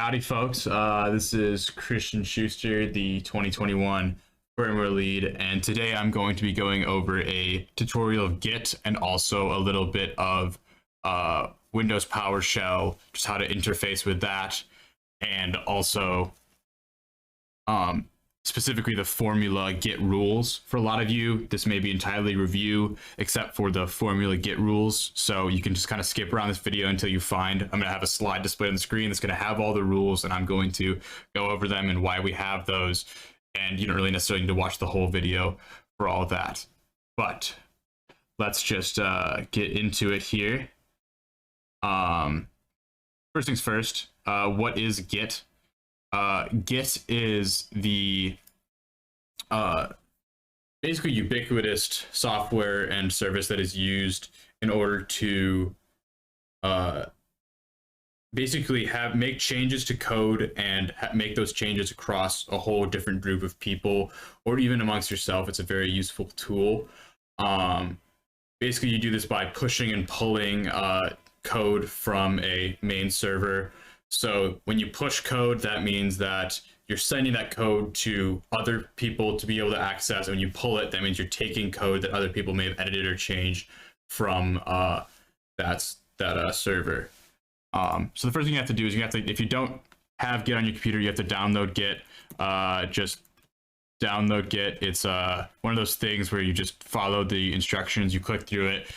Howdy, folks. This is Christian Schuster, the 2021 firmware lead, and today I'm going to be going over a tutorial of Git and also a little bit of Windows PowerShell, just how to interface with that, and also specifically the Formula Git Rules. For a lot of you, this may be entirely review, except for the Formula Git Rules. So you can just kind of skip around this video until you find, I'm going to have a slide displayed on the screen that's going to have all the rules, and I'm going to go over them and why we have those. And you don't really necessarily need to watch the whole video for all of that. But let's just get into it here. First things first, what is Git? Git is the basically ubiquitous software and service that is used in order to basically make changes to code and make those changes across a whole different group of people, or even amongst yourself. It's a very useful tool. Basically, you do this by pushing and pulling code from a main server. So when you push code, that means that you're sending that code to other people to be able to access. And when you pull it, that means you're taking code that other people may have edited or changed from that server. So the first thing you have to do is if you don't have Git on your computer, you have to download Git. Just download Git. It's one of those things where you just follow the instructions, you click through it.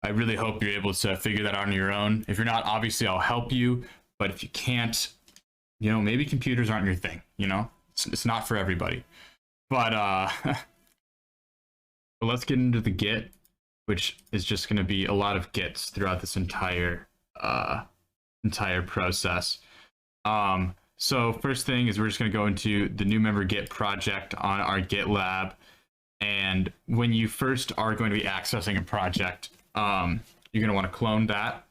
I really hope you're able to figure that out on your own. If you're not, obviously I'll help you. But if you can't, maybe computers aren't your thing, it's not for everybody. But let's get into the Git, which is just going to be a lot of Gits throughout this entire process. So first thing is we're just going to go into the new member Git project on our GitLab. And when you first are going to be accessing a project, you're going to want to clone that.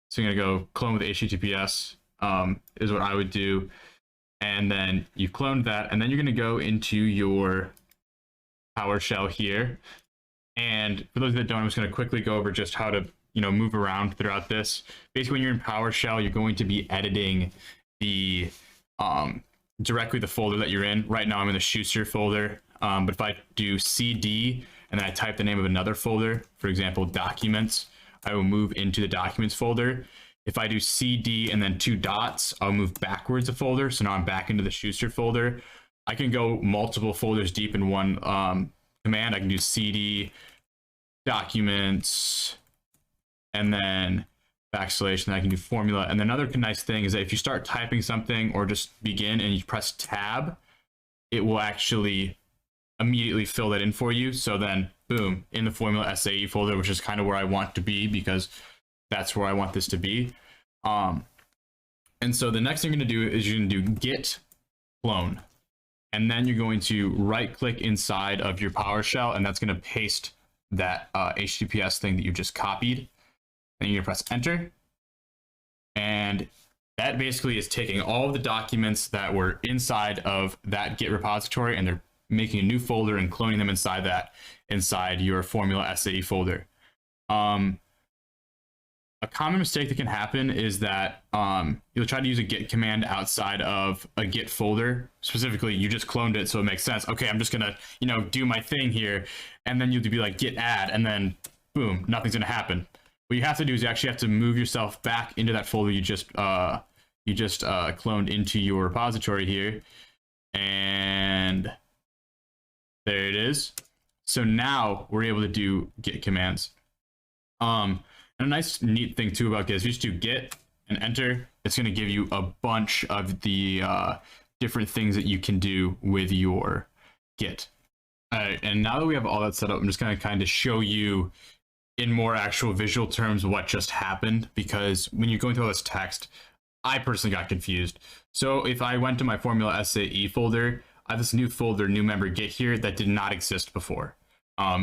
So you're going to go clone with HTTPS is what I would do. And then you cloned that. And then you're going to go into your PowerShell here. And for those that don't, I'm just going to quickly go over just how to, move around throughout this. Basically, when you're in PowerShell, you're going to be editing the directly the folder that you're in. Right now, I'm in the Schuster folder. But if I do CD and then I type the name of another folder, for example, documents, I will move into the documents folder. If I do CD and then 2 dots, I'll move backwards a folder. So now I'm back into the Schuster folder. I can go multiple folders deep in one command. I can do CD, documents, and then backslash, and I can do formula. And another nice thing is that if you start typing something or just begin and you press tab, it will actually immediately fill that in for you. So then boom, in the Formula SAE folder, which is kind of where I want to be because that's where I want this to be. And so the next thing you're going to do is you're going to do git clone. And then you're going to right click inside of your PowerShell, and that's going to paste that HTTPS thing that you just copied. Then you're going to press enter. And that basically is taking all of the documents that were inside of that Git repository, and they're making a new folder and cloning them inside your Formula SAE folder. A common mistake that can happen is that you'll try to use a git command outside of a Git folder. Specifically, you just cloned it, so it makes sense. Okay, I'm just gonna, do my thing here, and then you'll be like git add, and then boom, nothing's gonna happen. What you have to do is you actually have to move yourself back into that folder you just cloned into your repository here, and there it is. So now we're able to do git commands. And a nice neat thing too about Git is you just do git and enter. It's going to give you a bunch of the different things that you can do with your Git. All right, and now that we have all that set up, I'm just going to kind of show you in more actual visual terms what just happened, because when you're going through all this text, I personally got confused. So if I went to my Formula SAE folder, I have this new folder, new member Git here, that did not exist before.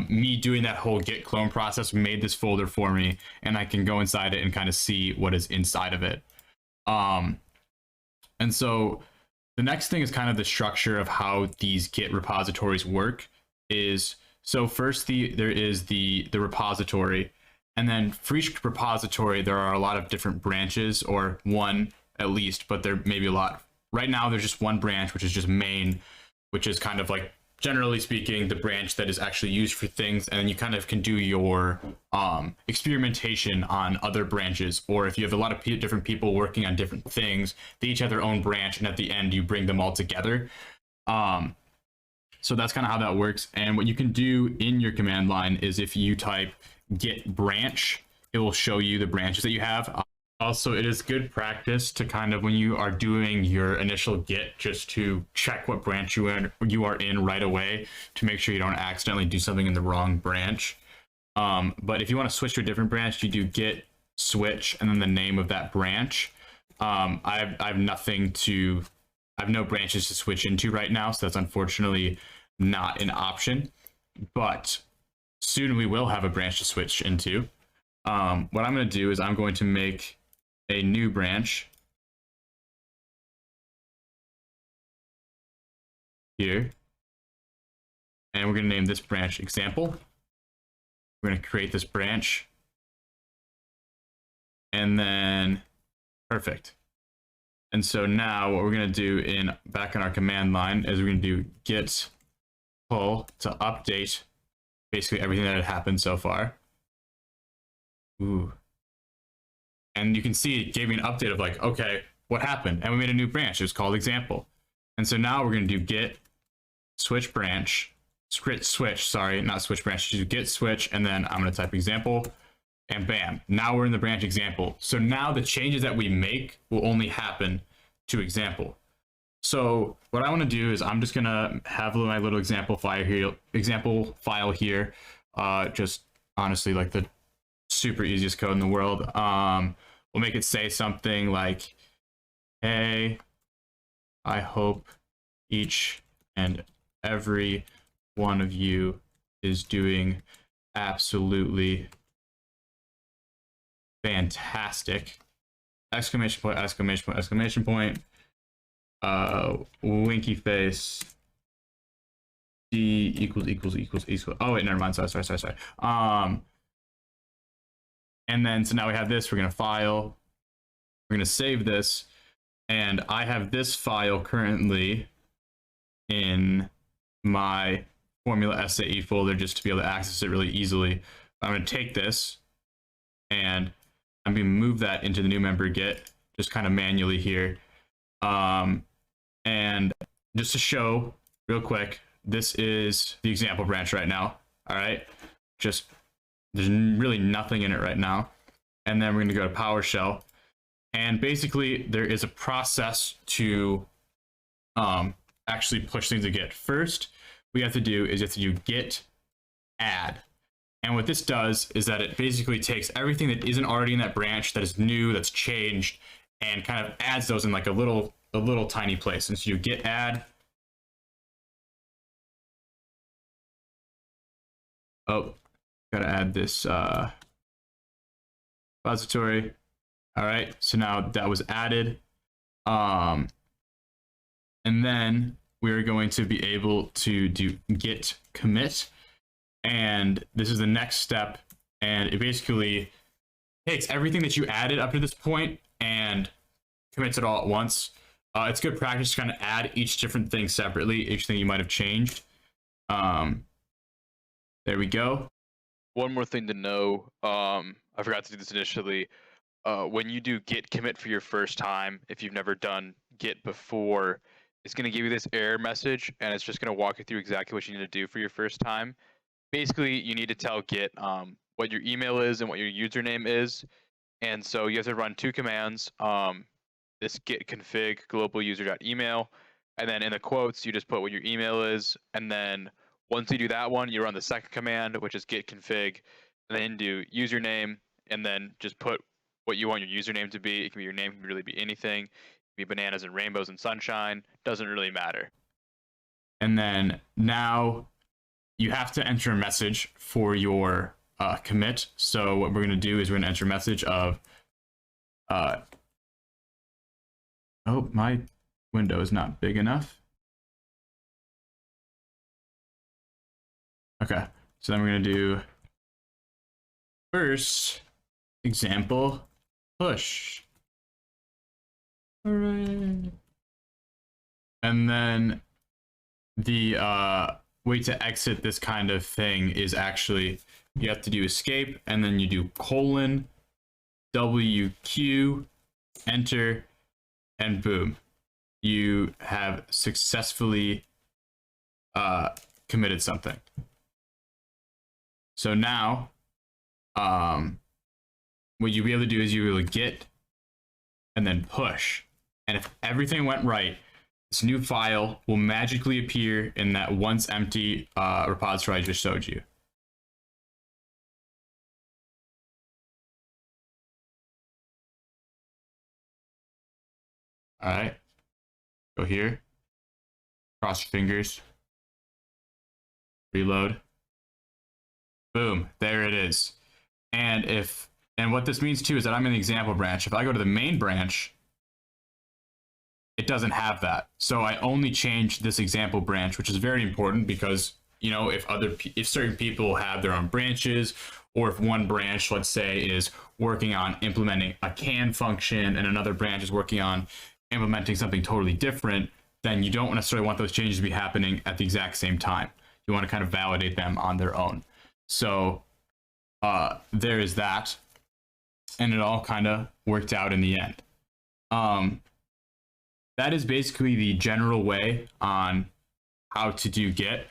Me doing that whole Git clone process made this folder for me, and I can go inside it and kind of see what is inside of it. And so the next thing is kind of the structure of how these Git repositories work is, so first there is the repository, And then for each repository, there are a lot of different branches, or one at least, but there may be a lot. Right now, there's just one branch, which is just main, which is kind of like, generally speaking, the branch that is actually used for things. And then you kind of can do your experimentation on other branches. Or if you have a lot of different people working on different things, they each have their own branch. And at the end, you bring them all together. So that's kind of how that works. And what you can do in your command line is if you type git branch, it will show you the branches that you have. Also, it is good practice to kind of, when you are doing your initial git, just to check what branch you are in right away to make sure you don't accidentally do something in the wrong branch. But if you want to switch to a different branch, you do git switch and then the name of that branch. I have no branches to switch into right now, so that's unfortunately not an option. But soon we will have a branch to switch into. What I'm going to do is I'm going to make a new branch here, and we're going to name this branch example. We're going to create this branch, and then perfect. And so now what we're going to do back in our command line is we're going to do git pull to update basically everything that had happened so far. Ooh. And you can see it gave me an update of like, okay, what happened? And we made a new branch. It was called example. And so now we're going to do git switch branch, not switch branch, do git switch, and then I'm going to type example, and bam, now we're in the branch example. So now the changes that we make will only happen to example. So what I want to do is I'm just going to have my little example file here, just honestly like the super easiest code in the world. We'll make it say something like, hey, I hope each and every one of you is doing absolutely fantastic. Exclamation point, exclamation point, exclamation point. Winky face. D equals. Oh wait, never mind. Sorry. And then, so now we have this, we're going to file, we're going to save this, and I have this file currently in my Formula SAE folder just to be able to access it really easily. I'm going to take this, and I'm going to move that into the new member Git, just kind of manually here. And just to show real quick, this is the example branch right now, all right? There's really nothing in it right now. And then we're going to go to PowerShell. And basically, there is a process to actually push things to Git. First, what you have to do is git add. And what this does is that it basically takes everything that isn't already in that branch, that is new, that's changed, and kind of adds those in like a little tiny place. And so you git add. Oh. Gotta add this repository. All right, so now that was added. And then we're going to be able to do git commit. And this is the next step. And it basically takes everything that you added up to this point and commits it all at once. It's good practice to kind of add each different thing separately, each thing you might have changed. There we go. One more thing to know, I forgot to do this initially. When you do git commit for your first time, if you've never done git before, it's going to give you this error message, and it's just going to walk you through exactly what you need to do for your first time. Basically, you need to tell Git what your email is and what your username is. And so you have to run two commands, this git config global user.email, and then in the quotes, you just put what your email is, and then once you do that one, you run the second command, which is git config, and then do username, and then just put what you want your username to be. It can be your name, it can really be anything. It can be bananas and rainbows and sunshine. Doesn't really matter. And then now you have to enter a message for your commit. So what we're going to do is we're going to enter a message of, oh, my window is not big enough. Okay, so then we're going to do first example push. Hooray. And then the way to exit this kind of thing is actually you have to do escape, and then you do colon WQ, enter, and boom, you have successfully committed something. So now what you'll be able to do is you will git and then push, and if everything went right, this new file will magically appear in that once empty repository I just showed you. All right, go here, cross your fingers, reload, boom, there it is. And what this means too is that I'm in the example branch. If I go to the main branch, it doesn't have that. So I only changed this example branch, which is very important because, you know, if certain people have their own branches, or if one branch, let's say, is working on implementing a can function and another branch is working on implementing something totally different, then you don't necessarily want those changes to be happening at the exact same time. You want to kind of validate them on their own. So there is that, and it all kind of worked out in the end. That is basically the general way on how to do Git.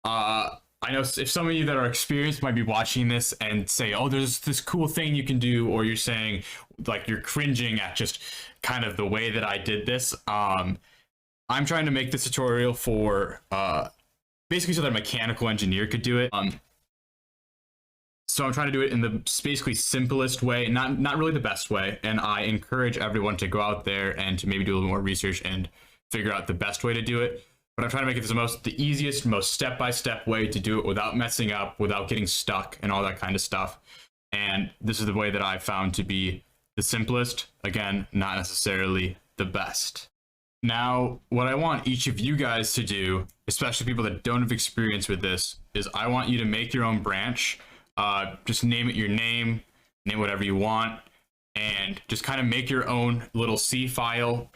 I know if some of you that are experienced might be watching this and say, oh, there's this cool thing you can do, or you're saying, like, you're cringing at just kind of the way that I did this. I'm trying to make this tutorial for basically so that a mechanical engineer could do it. So I'm trying to do it in the basically simplest way, not really the best way. And I encourage everyone to go out there and to maybe do a little more research and figure out the best way to do it. But I'm trying to make it the easiest, most step-by-step way to do it without messing up, without getting stuck and all that kind of stuff. And this is the way that I found to be the simplest. Again, not necessarily the best. Now, what I want each of you guys to do, especially people that don't have experience with this, is I want you to make your own branch. Just name it your name whatever you want, and just kind of make your own little C file.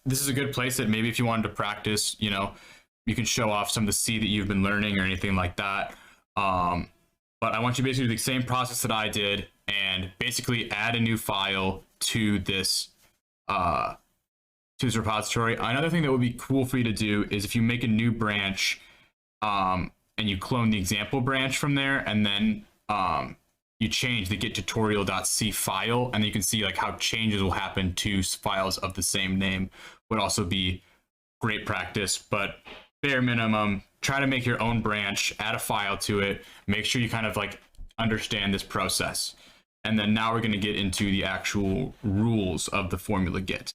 This is a good place that maybe if you wanted to practice, you know, you can show off some of the C that you've been learning or anything like that. But I want you to basically do the same process that I did and basically add a new file to this repository. Another thing that would be cool for you to do is if you make a new branch and you clone the example branch from there, and then you change the git tutorial.c file, and you can see like how changes will happen to files of the same name, would also be great practice. But bare minimum, try to make your own branch, add a file to it, make sure you kind of like understand this process. And then now we're going to get into the actual rules of the formula Git.